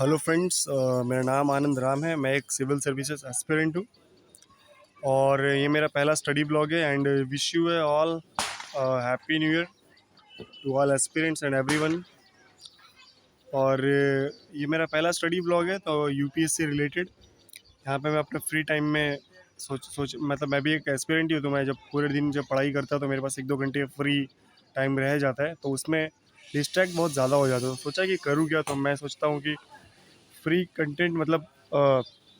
Hello friends, मेरा नाम आनंद राम है। मैं एक सिविल सर्विसेज एस्पिरेंट हूँ और ये मेरा पहला स्टडी ब्लॉग है। And wish you all happy new year to all aspirants and everyone. और ये मेरा पहला स्टडी ब्लॉग है तो यूपीएससी रिलेटेड। यहाँ पे मैं अपने फ्री टाइम में सोच मतलब मैं भी एक एस्पिरेंट ही हूँ, तो मैं जब पूरे दिन जब पढ़ाई करता तो मेरे पास 1-2 घंटे फ्री टाइम रह जाता है, तो उसमें डिस्ट्रैक्ट बहुत ज़्यादा हो जाता है। तो सोचा कि करूँ क्या, तो मैं सोचता हूँ कि फ्री कंटेंट मतलब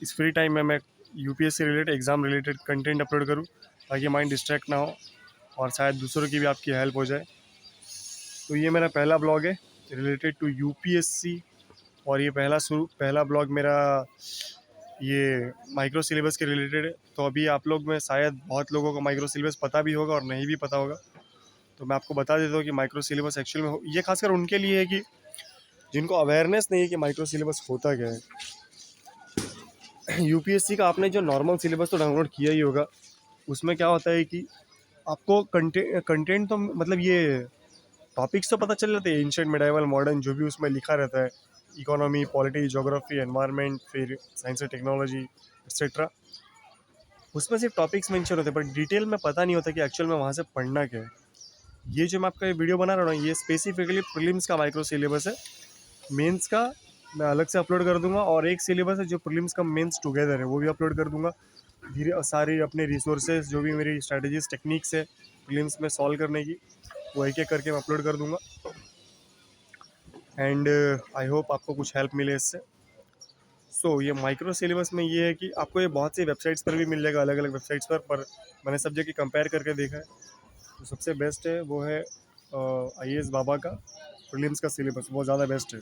इस फ्री टाइम में मैं UPSC related exam related content upload करूं, ताकि माइंड डिस्ट्रैक्ट ना हो और शायद दूसरों की भी आपकी हेल्प हो जाए। तो ये मेरा पहला ब्लॉग है रिलेटेड टू यूपीएससी। और ये पहला ब्लॉग मेरा ये माइक्रो सिलेबस के रिलेटेड है। तो अभी आप लोग में शायद बहुत लोगों को माइक्रो सिलेबस पता भी होगा और नहीं भी पता होगा, तो मैं आपको बता देता हूँ कि माइक्रो सिलेबस एक्चुअल में ये खासकर उनके लिए है कि जिनको अवेयरनेस नहीं है कि माइक्रो सिलेबस होता क्या है। यूपीएससी का आपने जो नॉर्मल सिलेबस तो डाउनलोड किया ही होगा। उसमें क्या होता है कि आपको कंटेंट तो मतलब ये टॉपिक्स तो पता चल जाते हैं, एंशिएंट, मिडाइवल, मॉडर्न, जो भी उसमें लिखा रहता है, इकोनॉमी, पॉलिटी, ज्योग्राफी, एनवायरनमेंट, फिर साइंस एंड टेक्नोलॉजी एक्सेट्रा। उसमें सिर्फ टॉपिक्स मेंशन होते हैं, बट डिटेल में पता नहीं होता कि एक्चुअल में वहाँ से पढ़ना क्या है। ये जो मैं आपका ये वीडियो बना रहा हूँ, ये स्पेसिफिकली प्रीलिम्स का माइक्रो सिलेबस है। मेंस का मैं अलग से अपलोड कर दूंगा, और एक सिलेबस है जो प्रीलिम्स का मेंस टुगेदर है, वो भी अपलोड कर दूंगा। धीरे सारी अपने रिसोर्सेज जो भी मेरी स्ट्रैटेजीज टेक्निक्स है प्रीलिम्स में सॉल्व करने की, वो एक एक करके मैं अपलोड कर दूंगा। एंड आई होप आपको कुछ हेल्प मिले इससे। ये माइक्रो सिलेबस में ये है कि आपको ये बहुत सी वेबसाइट्स पर भी मिल जाएगा, अलग अलग वेबसाइट्स पर मैंने सब जगह कंपेयर करके देखा है। तो सबसे बेस्ट है वो है IAS बाबा का प्रीलिम्स का सिलेबस, वो ज़्यादा बेस्ट है।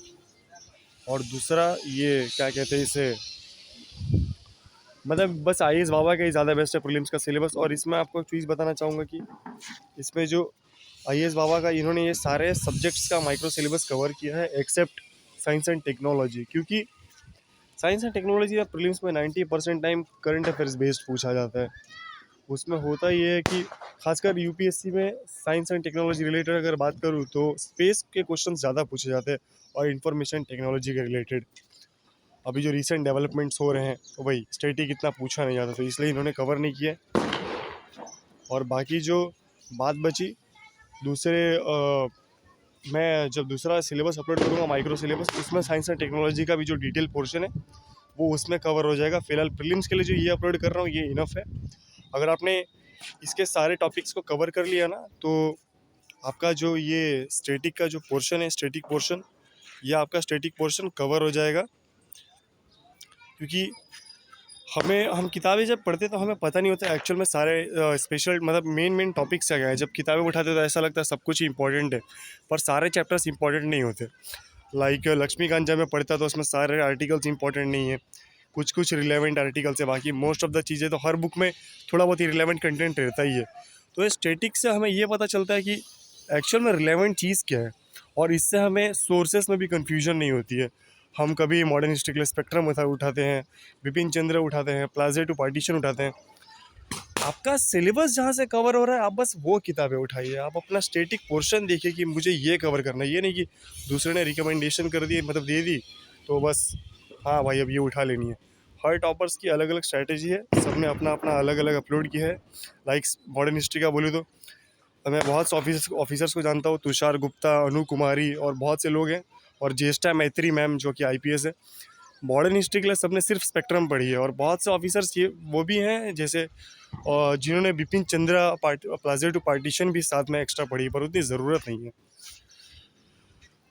और दूसरा ये क्या कहते हैं इसे, मतलब बस IAS बाबा का ही ज़्यादा बेस्ट है प्रीलिम्स का सिलेबस। और इसमें आपको एक चीज़ बताना चाहूँगा कि इसमें जो IAS बाबा का इन्होंने ये सारे सब्जेक्ट्स का माइक्रो सिलेबस कवर किया है एक्सेप्ट साइंस एंड टेक्नोलॉजी, क्योंकि साइंस एंड टेक्नोलॉजी या प्रीलिम्स में 90% टाइम करंट अफेयर्स बेस्ड पूछा जाता है। उसमें होता ये है कि खासकर यूपीएससी में साइंस एंड टेक्नोलॉजी रिलेटेड अगर बात करूँ तो स्पेस के क्वेश्चन ज़्यादा पूछे जाते हैं और इंफॉर्मेशन टेक्नोलॉजी के रिलेटेड। अभी जो रिसेंट डेवलपमेंट्स हो रहे हैं तो वही स्टैटिक इतना पूछा नहीं जाता, तो इसलिए इन्होंने कवर नहीं किया। और बाकी जो बात बची दूसरे मैं जब दूसरा सिलेबस अपलोड करूँगा माइक्रो सिलेबस, उसमें साइंस एंड टेक्नोलॉजी का भी जो डिटेल पोर्शन है वो उसमें कवर हो जाएगा। फिलहाल प्रीलिम्स के लिए जो ये अपलोड कर रहा हूँ ये इनफ है। अगर आपने इसके सारे टॉपिक्स को कवर कर लिया ना, तो आपका जो ये स्टैटिक का जो पोर्शन है, स्टैटिक पोर्शन, ये आपका स्टैटिक पोर्शन कवर हो जाएगा। क्योंकि हम किताबें जब पढ़ते तो हमें पता नहीं होता एक्चुअल में सारे स्पेशल मतलब मेन टॉपिक्स क्या है। जब किताबें उठाते तो ऐसा लगता है सब कुछ इंपॉर्टेंट है, पर सारे चैप्टर्स इंपॉर्टेंट नहीं होते। लाइक लक्ष्मीकांत जब मैं पढ़ता तो उसमें सारे आर्टिकल्स इंपॉर्टेंट नहीं है, कुछ कुछ रिलेवेंट आर्टिकल्स है, बाकी मोस्ट ऑफ द चीज़ें तो हर बुक में थोड़ा बहुत ही रिलेवेंट कंटेंट रहता ही है। तो ये स्टैटिक से हमें ये पता चलता है कि एक्चुअल में रिलेवेंट चीज़ क्या है, और इससे हमें सोर्सेस में भी कन्फ्यूजन नहीं होती है। हम कभी मॉडर्न हिस्ट्री के लिए स्पेक्ट्रम उठाते हैं, बिपिन चंद्र उठाते हैं, प्लाजे टू पार्टीशन उठाते हैं। आपका सिलेबस जहाँ से कवर हो रहा है आप बस वो किताबें उठाइए, आप अपना स्टैटिक पोर्शन देखिए कि मुझे ये कवर करना है। ये नहीं कि दूसरे ने रिकमेंडेशन कर दी मतलब दे दी तो बस हाँ भाई अब ये उठा लेनी है। हर टॉपर्स की अलग अलग स्ट्रैटेजी है, सबने अपना अपना अलग अलग अपलोड किया है। लाइक मॉडर्न हिस्ट्री का बोलूँ तो मैं बहुत से ऑफिसर्स को जानता हूँ, तुषार गुप्ता, अनु कुमारी और बहुत से लोग हैं, और ज्येष्ठा मैत्री मैम जो कि IPS है। मॉडर्न हिस्ट्री के लिए सबने सिर्फ स्पेक्ट्रम पढ़ी है, और बहुत से ऑफिसर्स ये वो भी हैं जैसे जिन्होंने बिपिन चंद्रा प्लाजे टू पार्टीशन भी साथ में एक्स्ट्रा पढ़ी, पर उतनी ज़रूरत नहीं है।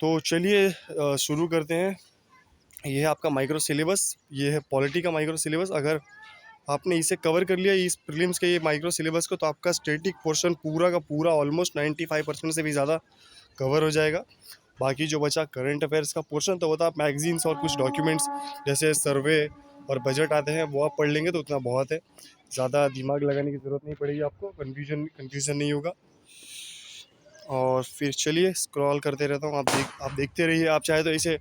तो चलिए शुरू करते हैं। ये है आपका माइक्रो सिलेबस, ये है पॉलिटी का माइक्रो सिलेबस। अगर आपने इसे कवर कर लिया इस प्रीलिम्स के ये माइक्रो सिलेबस को, तो आपका स्टैटिक पोर्शन पूरा का पूरा ऑलमोस्ट 95% से भी ज़्यादा कवर हो जाएगा। बाकी जो बचा करंट अफेयर्स का पोर्शन, तो वो तो आप मैगजीन्स और कुछ डॉक्यूमेंट्स जैसे सर्वे और बजट आते हैं वो आप पढ़ लेंगे तो उतना बहुत है, ज़्यादा दिमाग लगाने की ज़रूरत नहीं पड़ेगी आपको, कन्फ्यूज़न नहीं होगा। और फिर चलिए स्क्रॉल करते रहता हूँ, आप देखते रहिए। आप चाहे तो इसे,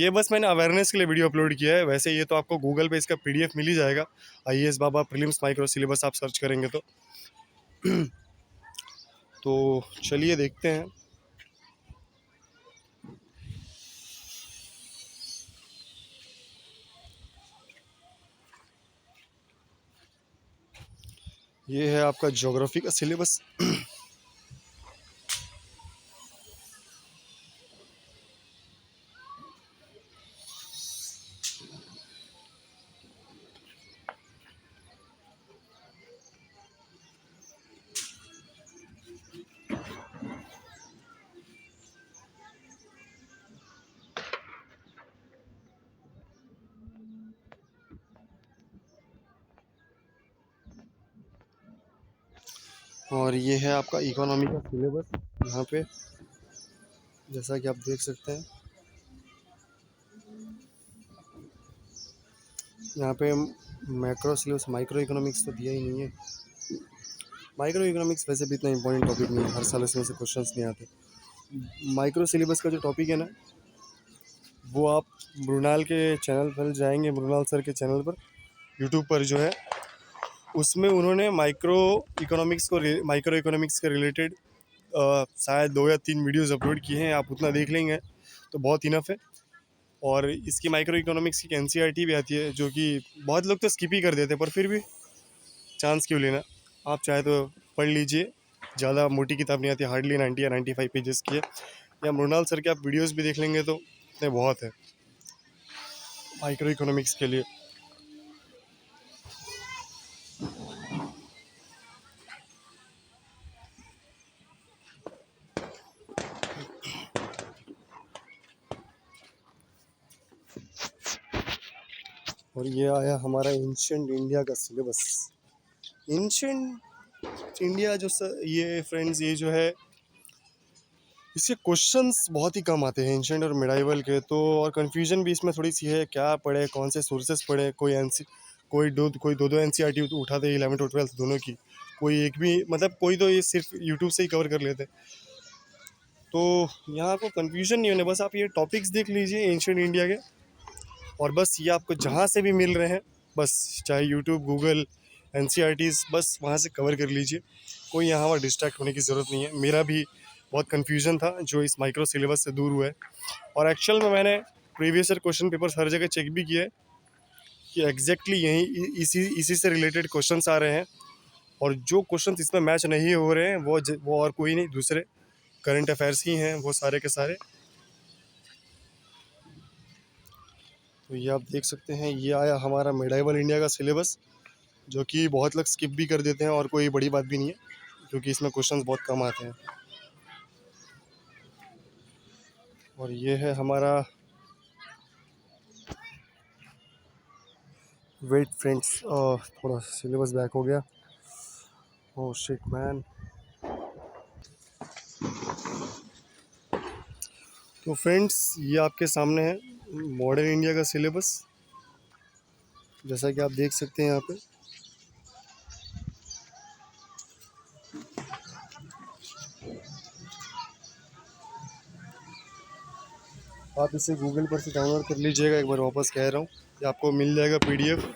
ये बस मैंने अवेयरनेस के लिए वीडियो अपलोड किया है, वैसे ये तो आपको गूगल पे इसका PDF मिल ही जाएगा। IAS बाबा प्रीलिम्स माइक्रो सिलेबस आप सर्च करेंगे तो चलिए देखते हैं। ये है आपका ज्योग्राफी का सिलेबस। और ये है आपका इकोनॉमी का सिलेबस। यहाँ पे जैसा कि आप देख सकते हैं, यहाँ पे मैक्रो सिलेबस, माइक्रो इकोनॉमिक्स तो दिया ही नहीं है। माइक्रो इकोनॉमिक्स वैसे भी इतना इंपॉर्टेंट टॉपिक नहीं है, हर साल इसमें से क्वेश्चंस नहीं आते। माइक्रो सिलेबस का जो टॉपिक है ना, वो आप मृणाल के चैनल पर जाएंगे, मृणाल सर के चैनल पर यूट्यूब पर जो है, उसमें उन्होंने माइक्रो इकोनॉमिक्स के रिलेटेड शायद 2 या 3 वीडियोस अपलोड किए हैं। आप उतना देख लेंगे तो बहुत इनफ है। और इसकी माइक्रो इकोनॉमिक्स की एनसीईआरटी भी आती है, जो कि बहुत लोग तो स्किप ही कर देते हैं, पर फिर भी चांस क्यों लेना। आप चाहे तो पढ़ लीजिए, ज़्यादा मोटी किताब नहीं आती, हार्डली 90 या 95 पेजेस की है। या मृणाल सर के आप वीडियोस भी देख लेंगे तो इतने बहुत है माइक्रो इकोनॉमिक्स के लिए। और ये आया हमारा एंशिएंट इंडिया का सिलेबस। एंशिएंट इंडिया ये फ्रेंड्स, ये जो है, इसके क्वेश्चंस बहुत ही कम आते हैं एंशिएंट और मिडाइवल के तो। और कन्फ्यूजन भी इसमें थोड़ी सी है, क्या पढ़े, कौन से सोर्सेस पढ़े। कोई दो एनसीईआरटी उठाते हैं 11th और 12th दोनों की, कोई एक भी, मतलब कोई तो ये सिर्फ यूट्यूब से ही कवर कर लेते हैं। तो यहाँ आपको कन्फ्यूजन नहीं होने, बस आप ये टॉपिक्स देख लीजिए एंशिएंट इंडिया के, और बस ये आपको जहाँ से भी मिल रहे हैं, बस चाहे यूट्यूब, गूगल, एनसीईआरटीज़, बस वहाँ से कवर कर लीजिए। कोई यहाँ पर डिस्ट्रैक्ट होने की ज़रूरत नहीं है। मेरा भी बहुत कन्फ्यूजन था जो इस माइक्रो सिलेबस से दूर हुआ है। और एक्चुअल में मैंने प्रीवियस ईयर क्वेश्चन पेपर्स हर जगह चेक भी किया है कि एग्जैक्टली यहीं इसी से रिलेटेड क्वेश्चंस आ रहे हैं। और जो क्वेश्चंस इसमें मैच नहीं हो रहे हैं वो और कोई नहीं, दूसरे करंट अफेयर्स ही हैं वो सारे के सारे। तो ये आप देख सकते हैं, ये आया हमारा मिडाइवल इंडिया का सिलेबस, जो कि बहुत लोग स्किप भी कर देते हैं, और कोई बड़ी बात भी नहीं है क्योंकि इसमें क्वेश्चंस बहुत कम आते हैं। और ये है हमारा, वेट फ्रेंड्स, थोड़ा सिलेबस बैक हो गया, ओह शिट मैन। तो फ्रेंड्स, ये आपके सामने है मॉडर्न इंडिया का सिलेबस, जैसा कि आप देख सकते हैं यहाँ पे। आप इसे गूगल पर से डाउनलोड कर लीजिएगा, एक बार वापस कह रहा हूँ, ये आपको मिल जाएगा पीडीएफ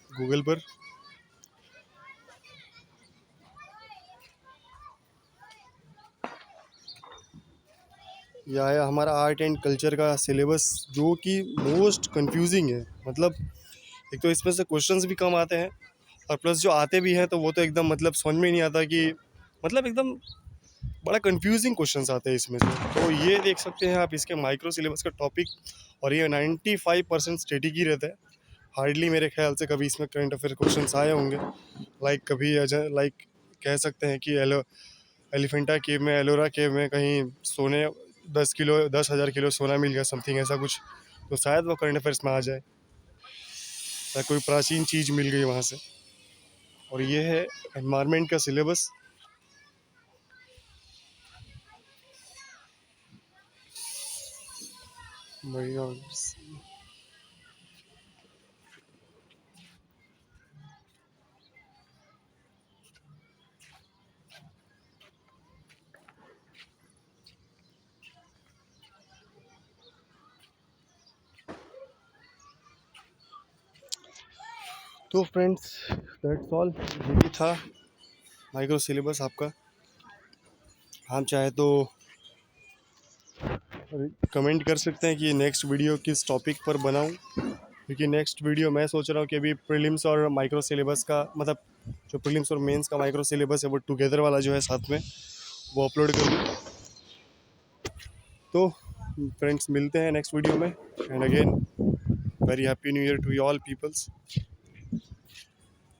गूगल पर। यह आया हमारा आर्ट एंड कल्चर का सिलेबस, जो कि मोस्ट कंफ्यूजिंग है। मतलब एक तो इसमें से क्वेश्चंस भी कम आते हैं, और प्लस जो आते भी हैं तो वो तो एकदम, मतलब समझ में नहीं आता कि, मतलब एकदम बड़ा कंफ्यूजिंग क्वेश्चंस आते हैं इसमें से। तो ये देख सकते हैं आप इसके माइक्रो सिलेबस का टॉपिक, और ये 95% स्टैटिक ही रहता है। हार्डली मेरे ख्याल से कभी इसमें करंट अफेयर क्वेश्चंस आए होंगे। लाइक कभी लाइक कह सकते हैं कि एलिफेंटा केव में, एलोरा केव में कहीं सोने 10,000 किलो सोना मिल गया, समथिंग ऐसा कुछ, तो शायद वो करंट अफेयर्स में आ जाए, या कोई प्राचीन चीज़ मिल गई वहाँ से। और ये है एनवायरनमेंट का सिलेबस। बढ़िया। तो फ्रेंड्स, दैट्स ऑल, यही था माइक्रो सिलेबस आपका। हम चाहे तो कमेंट कर सकते हैं कि नेक्स्ट वीडियो किस टॉपिक पर बनाऊं, क्योंकि नेक्स्ट वीडियो मैं सोच रहा हूँ कि अभी प्रीलिम्स और माइक्रो सिलेबस का मतलब जो प्रीलिम्स और मेंस का माइक्रो सिलेबस है वो टुगेदर वाला जो है साथ में वो अपलोड करूँ। तो फ्रेंड्स मिलते हैं नेक्स्ट वीडियो में, and again very happy new year to all peoples.